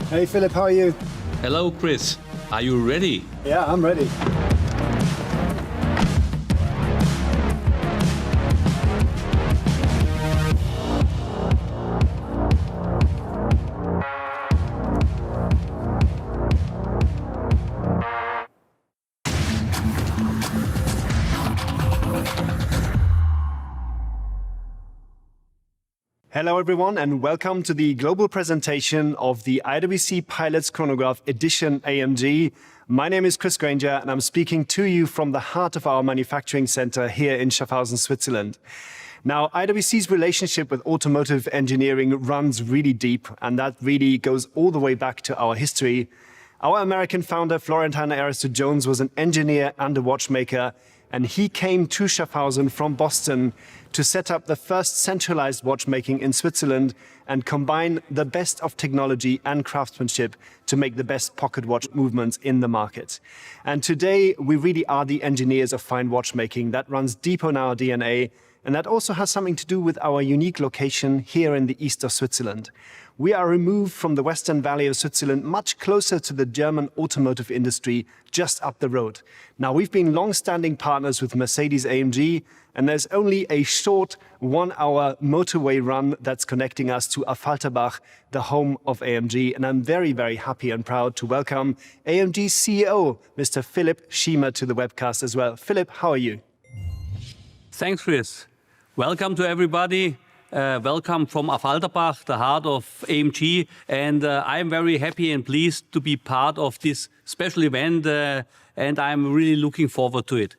Hey Philip, how are you? Hello, Chris. Are you ready? Yeah, I'm ready. Hello everyone and welcome to the global presentation of the IWC Pilots Chronograph Edition AMG. My name is Chris Granger and I'm speaking to you from the heart of our manufacturing center here in Schaffhausen, Switzerland. Now, IWC's relationship with automotive engineering runs really deep, and that really goes all the way back to our history. Our American founder, Florentine Aristide-Jones, was an engineer and a watchmaker, and he came to Schaffhausen from Boston to set up the first centralized watchmaking in Switzerland and combine the best of technology and craftsmanship to make the best pocket watch movements in the market. And today, we really are the engineers of fine watchmaking. That runs deep on our DNA, and that also has something to do with our unique location here in the east of Switzerland. We are removed from the western valley of Switzerland, much closer to the German automotive industry, just up the road. Now, we've been long-standing partners with Mercedes-AMG, and there's only a short 1-hour motorway run that's connecting us to Affalterbach, the home of AMG. And I'm very, very happy and proud to welcome AMG's CEO, Mr. Philipp Schiemer, to the webcast as well. Philipp, how are you? Thanks, Chris. Welcome to everybody. Welcome from Affalterbach, the heart of AMG. And I'm very happy and pleased to be part of this special event, and I'm really looking forward to it.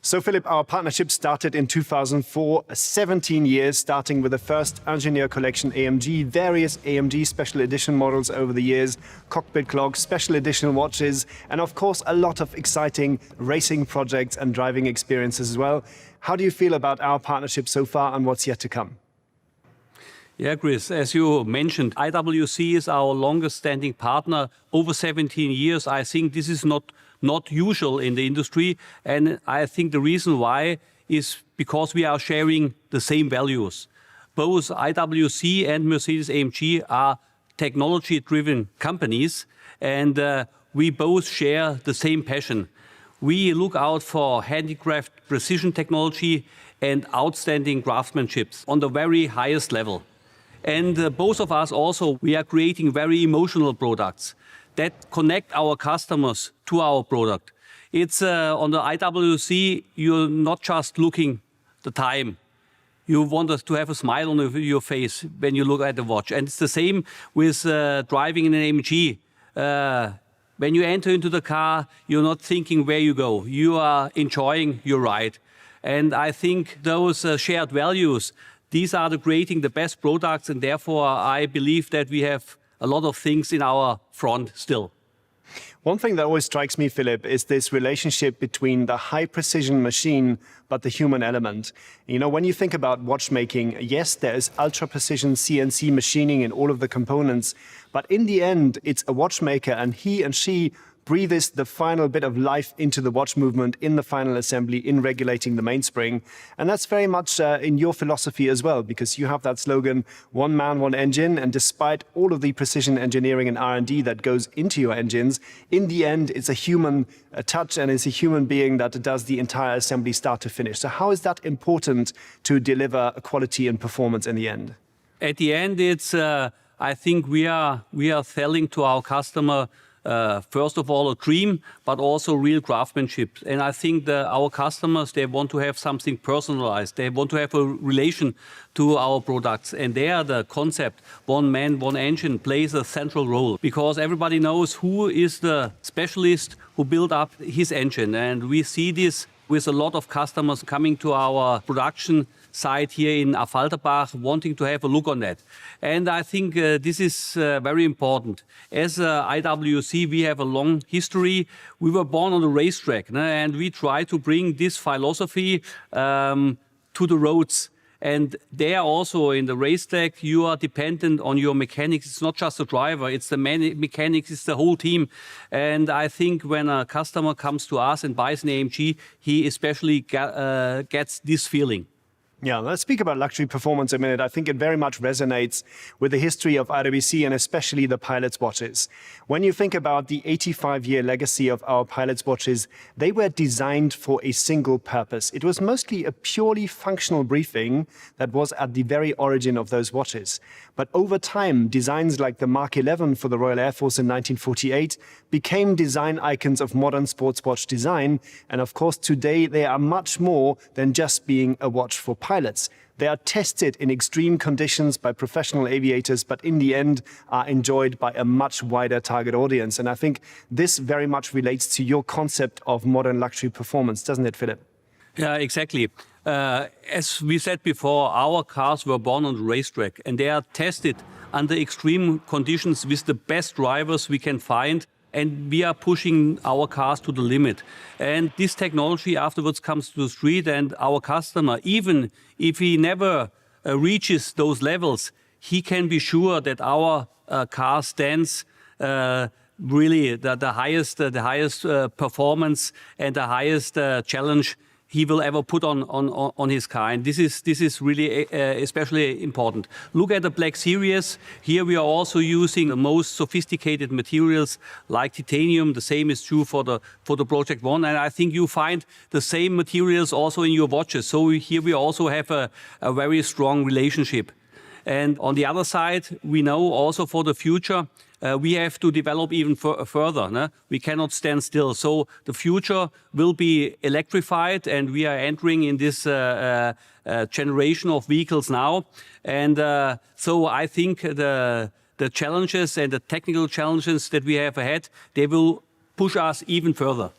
So, Philipp, our partnership started in 2004, 17 years, starting with the first engineer collection AMG, various AMG special edition models over the years, cockpit clocks, special edition watches, and of course, a lot of exciting racing projects and driving experiences as well. How do you feel about our partnership so far and what's yet to come? Yeah, Chris, as you mentioned, IWC is our longest standing partner, over 17 years. I think this is not usual in the industry. And I think the reason why is because we are sharing the same values. Both IWC and Mercedes-AMG are technology-driven companies, and we both share the same passion. We look out for handicraft precision technology and outstanding craftsmanship on the very highest level. And both of us also, we are creating very emotional products that connect our customers to our product. It's on the IWC, you're not just looking the time. You want us to have a smile on your face when you look at the watch. And it's the same with driving in an AMG. When you enter into the car, you're not thinking where you go. You are enjoying your ride. And I think those shared values, these are creating the best products, and therefore I believe that we have a lot of things in our front still. One thing that always strikes me, Philipp, is this relationship between the high precision machine but the human element. You know, when you think about watchmaking, yes, there is ultra precision CNC machining in all of the components, but in the end, it's a watchmaker, and he and she breathes the final bit of life into the watch movement in the final assembly, in regulating the mainspring. And that's very much in your philosophy as well, because you have that slogan, one man, one engine. And despite all of the precision engineering and R&D that goes into your engines, in the end, it's a human touch, and it's a human being that does the entire assembly start to finish. So how is that important to deliver quality and performance in the end? At the end, it's, I think we are selling to our customer first of all, a dream, but also real craftsmanship. And I think that our customers, they want to have something personalized. They want to have a relation to our products. And there, the concept, one man, one engine, plays a central role, because everybody knows who is the specialist who built up his engine. And we see this with a lot of customers coming to our production site here in Affalterbach, wanting to have a look on that. And I think this is very important. As IWC, we have a long history. We were born on the racetrack, and we try to bring this philosophy to the roads. And there also in the racetrack, you are dependent on your mechanics. It's not just the driver, it's the mechanics, it's the whole team. And I think when a customer comes to us and buys an AMG, he especially gets this feeling. Yeah, let's speak about luxury performance a minute. I think it very much resonates with the history of IWC and especially the Pilot's watches. When you think about the 85-year legacy of our Pilot's watches, they were designed for a single purpose. It was mostly a purely functional briefing that was at the very origin of those watches. But over time, designs like the Mark 11 for the Royal Air Force in 1948 became design icons of modern sports watch design. And of course, today they are much more than just being a watch for pilots. They are tested in extreme conditions by professional aviators, but in the end are enjoyed by a much wider target audience. And I think this very much relates to your concept of modern luxury performance, doesn't it, Philip? Yeah, exactly. As we said before, our cars were born on the racetrack and they are tested under extreme conditions with the best drivers we can find. And we are pushing our cars to the limit. And this technology afterwards comes to the street, and our customer, even if he never reaches those levels, he can be sure that our car stands really the highest performance and the highest challenge he will ever put on his car. And this is really especially important. Look at the Black Series. Here we are also using the most sophisticated materials like titanium. The same is true for the Project One. And I think you find the same materials also in your watches. So here we also have a very strong relationship. And on the other side, we know also for the future, we have to develop even further. No? We cannot stand still. So the future will be electrified, and we are entering in this generation of vehicles now. And so I think the challenges and the technical challenges that we have ahead, they will push us even further.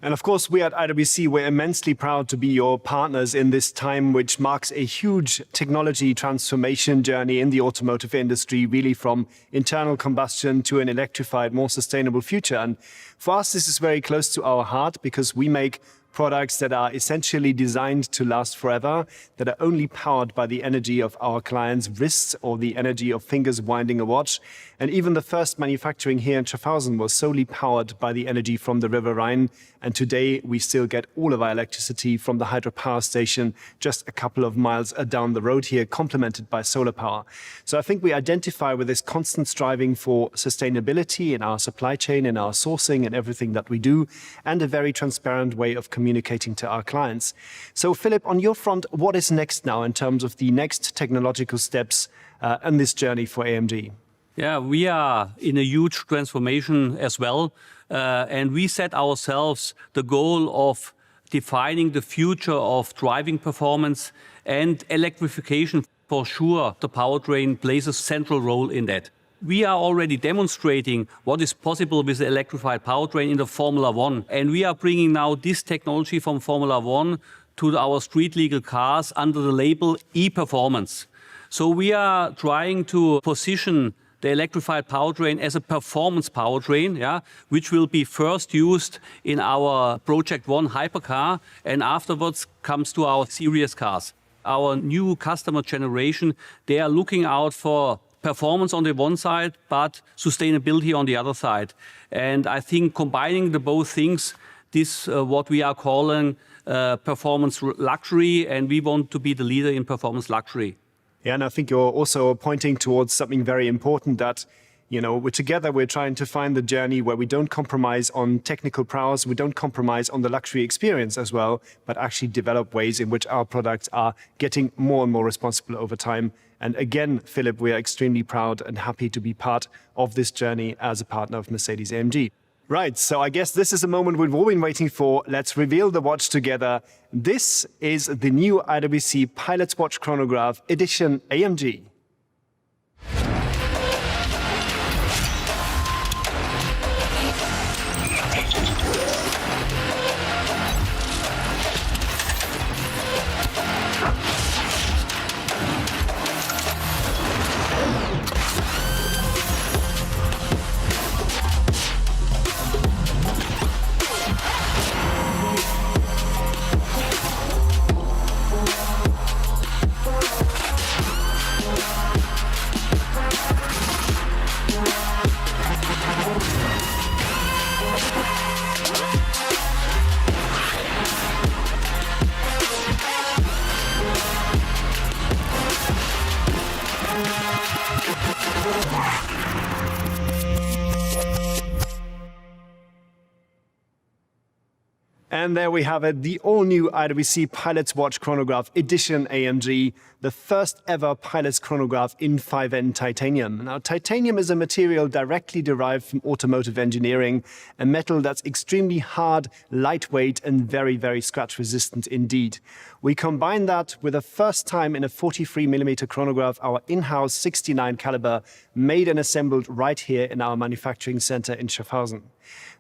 And of course, we at IWC, we're immensely proud to be your partners in this time, which marks a huge technology transformation journey in the automotive industry, really from internal combustion to an electrified, more sustainable future. And for us, this is very close to our heart because we make products that are essentially designed to last forever, that are only powered by the energy of our clients' wrists or the energy of fingers winding a watch. And even the first manufacturing here in Schaffhausen was solely powered by the energy from the River Rhine. And today we still get all of our electricity from the hydropower station just a couple of miles down the road here, complemented by solar power. So I think we identify with this constant striving for sustainability in our supply chain, in our sourcing and everything that we do, and a very transparent way of communicating to our clients. So Philip, on your front, what is next now in terms of the next technological steps on this journey for AMG? Yeah, we are in a huge transformation as well. And we set ourselves the goal of defining the future of driving performance and electrification. For sure, the powertrain plays a central role in that. We are already demonstrating what is possible with the electrified powertrain in the Formula One. And we are bringing now this technology from Formula One to our street legal cars under the label e-performance. So we are trying to position the electrified powertrain as a performance powertrain, yeah, which will be first used in our Project One hypercar and afterwards comes to our series cars. Our new customer generation, they are looking out for performance on the one side, but sustainability on the other side. And I think combining the both things, this what we are calling performance luxury, and we want to be the leader in performance luxury. Yeah, and I think you're also pointing towards something very important that, we're trying to find the journey where we don't compromise on technical prowess, we don't compromise on the luxury experience as well, but actually develop ways in which our products are getting more and more responsible over time. And again, Philip, we are extremely proud and happy to be part of this journey as a partner of Mercedes-AMG. Right, so I guess this is a moment we've all been waiting for. Let's reveal the watch together. This is the new IWC Pilot's Watch Chronograph Edition AMG. And there we have it, the all-new IWC Pilot's Watch Chronograph Edition AMG, the first ever Pilot's Chronograph in 5N titanium. Now, titanium is a material directly derived from automotive engineering, a metal that's extremely hard, lightweight, and very, very scratch-resistant indeed. We combine that with a first time in a 43mm chronograph, our in-house 69 caliber, made and assembled right here in our manufacturing center in Schaffhausen.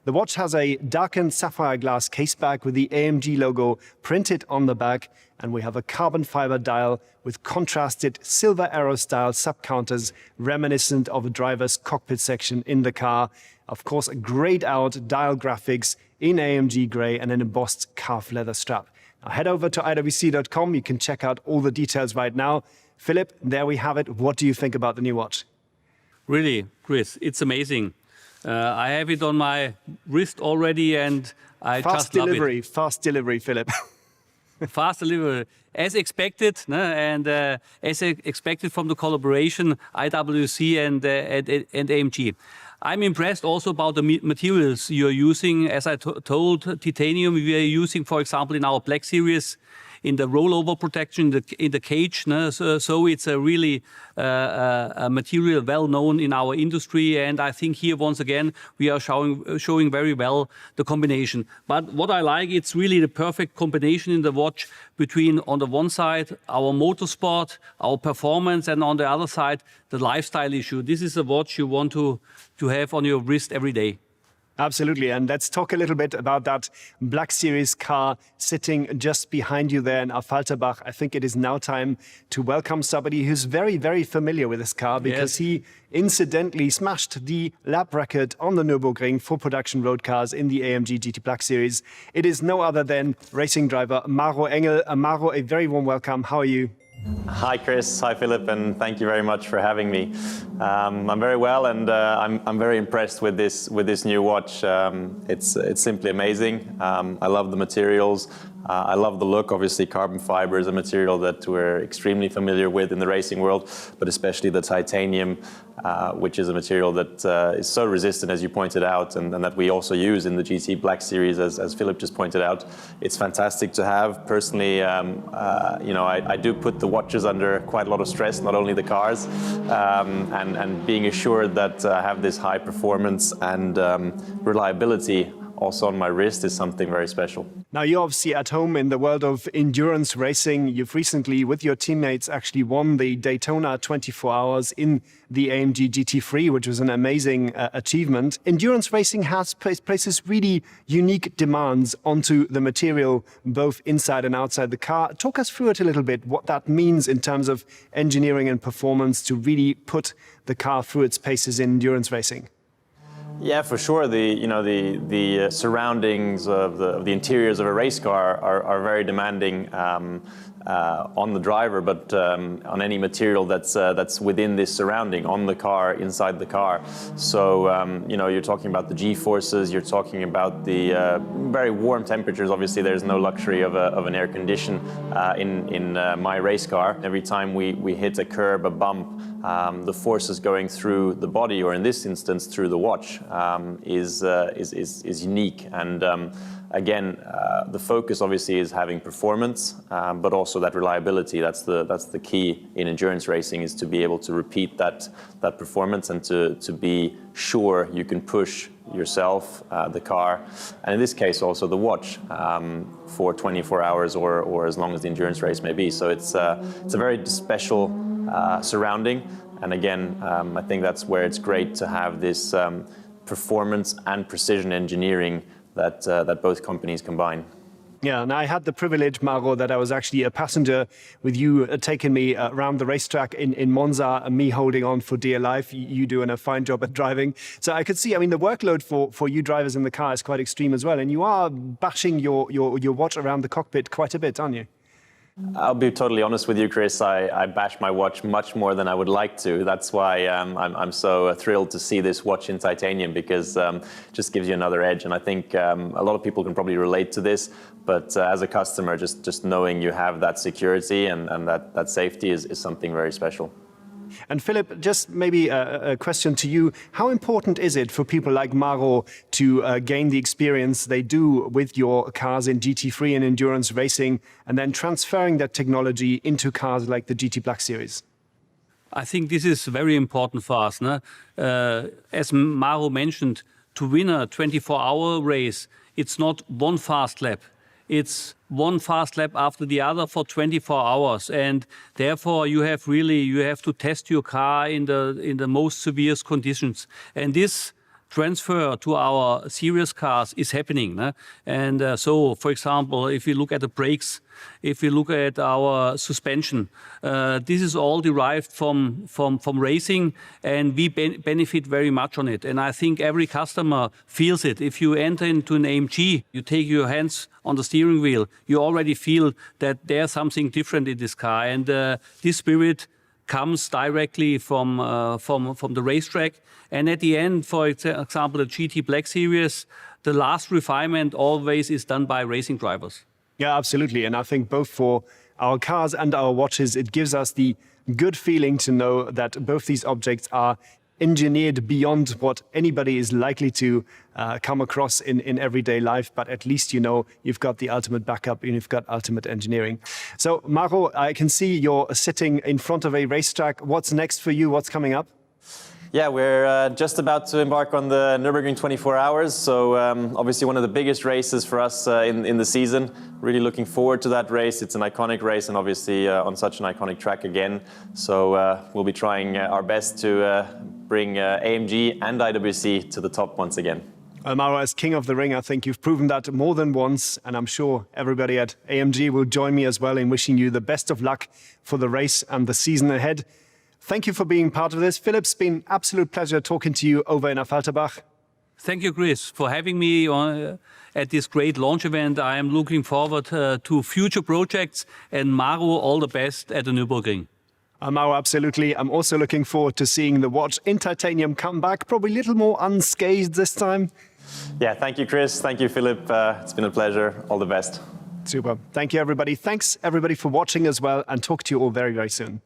The watch has a darkened sapphire glass caseback with the AMG logo printed on the back, and we have a carbon fiber dial with contrasted silver arrow-style sub-counters reminiscent of a driver's cockpit section in the car. Of course, a grayed-out dial graphics in AMG grey and an embossed calf leather strap. Now head over to IWC.com. You can check out all the details right now. Philip, there we have it. What do you think about the new watch? Really, Chris, it's amazing. I have it on my wrist already, and I just love it. Fast delivery, Philip. Fast delivery, as expected, and as expected from the collaboration IWC and AMG. I'm impressed also about the materials you're using. As I told, titanium we are using, for example, in our Black Series, in the rollover protection, in the cage. So it's a really a material well known in our industry. And I think here, once again, we are showing very well the combination. But what I like, it's really the perfect combination in the watch between, on the one side, our motorsport, our performance, and on the other side, the lifestyle issue. This is a watch you want to have on your wrist every day. Absolutely. And let's talk a little bit about that Black Series car sitting just behind you there in Affalterbach. I think it is now time to welcome somebody who's very, very familiar with this car, because he incidentally smashed the lap record on the Nürburgring for production road cars in the AMG GT Black Series. It is no other than racing driver Maro Engel. Maro, a very warm welcome. How are you? Hi Chris, hi Philip, and thank you very much for having me. I'm very well, and I'm very impressed with this new watch. It's simply amazing. I love the materials. I love the look. Obviously, carbon fiber is a material that we're extremely familiar with in the racing world, but especially the titanium, which is a material that is so resistant, as you pointed out, and that we also use in the GT Black Series, as Philip just pointed out. It's fantastic to have. Personally, you know, I do put the watches under quite a lot of stress, not only the cars, and being assured that I have this high performance and reliability also on my wrist is something very special. Now, you're obviously at home in the world of endurance racing. You've recently, with your teammates, actually won the Daytona 24 Hours in the AMG GT3, which was an amazing achievement. Endurance racing places really unique demands onto the material, both inside and outside the car. Talk us through it a little bit, what that means in terms of engineering and performance to really put the car through its paces in endurance racing. Yeah, for sure. The surroundings of the interiors of a race car are very demanding on the driver, but on any material that's within this surrounding, on the car, inside the car. So you know, you're talking about the G-forces, you're talking about the very warm temperatures. Obviously, there's no luxury of an air condition in my race car. Every time we hit a curb, a bump, the forces going through the body, or in this instance through the watch, is unique. And again, the focus obviously is having performance, but also that reliability. That's the key in endurance racing, is to be able to repeat that performance and to be sure you can push yourself, the car, and in this case also the watch, for 24 hours or as long as the endurance race may be. So it's a very special surrounding, and again, I think that's where it's great to have this performance and precision engineering that both companies combine. Yeah, and I had the privilege, Maro, that I was actually a passenger with you taking me around the racetrack in Monza, and me holding on for dear life, you doing a fine job at driving. So I could see, I mean, the workload for you drivers in the car is quite extreme as well, and you are bashing your watch around the cockpit quite a bit, aren't you? I'll be totally honest with you, Chris. I bash my watch much more than I would like to. That's why I'm so thrilled to see this watch in titanium, because it just gives you another edge. And I think a lot of people can probably relate to this. But as a customer, just knowing you have that security and that safety is something very special. And Philip, just maybe a question to you. How important is it for people like Mauro to gain the experience they do with your cars in GT3 and endurance racing, and then transferring that technology into cars like the GT Black Series? I think this is very important for us. No? As Mauro mentioned, to win a 24-hour race, it's not one fast lap. It's one fast lap after the other for 24 hours. And therefore, you have to test your car in the most severe conditions. And this transfer to our series cars is happening. No? And so, for example, if you look at the brakes, if you look at our suspension, this is all derived from racing, and we benefit very much on it. And I think every customer feels it. If you enter into an AMG, you take your hands on the steering wheel, you already feel that there's something different in this car. And this spirit comes directly from the racetrack. And at the end, for example, the GT Black Series, the last refinement always is done by racing drivers. Yeah, absolutely. And I think both for our cars and our watches, it gives us the good feeling to know that both these objects are engineered beyond what anybody is likely to come across in everyday life. But at least, you know, you've got the ultimate backup and you've got ultimate engineering. So, Mauro, I can see you're sitting in front of a racetrack. What's next for you? What's coming up? Yeah, we're just about to embark on the Nürburgring 24 Hours. So obviously one of the biggest races for us in the season. Really looking forward to that race. It's an iconic race and obviously on such an iconic track again. So we'll be trying our best to bring AMG and IWC to the top once again. Mauro, as King of the Ring, I think you've proven that more than once, and I'm sure everybody at AMG will join me as well in wishing you the best of luck for the race and the season ahead. Thank you for being part of this. Philip, it's been an absolute pleasure talking to you over in Affalterbach. Thank you, Chris, for having me at this great launch event. I am looking forward to future projects, and Mauro, all the best at the Nürburgring. Mauro, absolutely. I'm also looking forward to seeing the watch in titanium come back, probably a little more unscathed this time. Yeah, thank you, Chris. Thank you, Philip. It's been a pleasure. All the best. Super. Thank you, everybody. Thanks, everybody, for watching as well, and talk to you all very, very soon.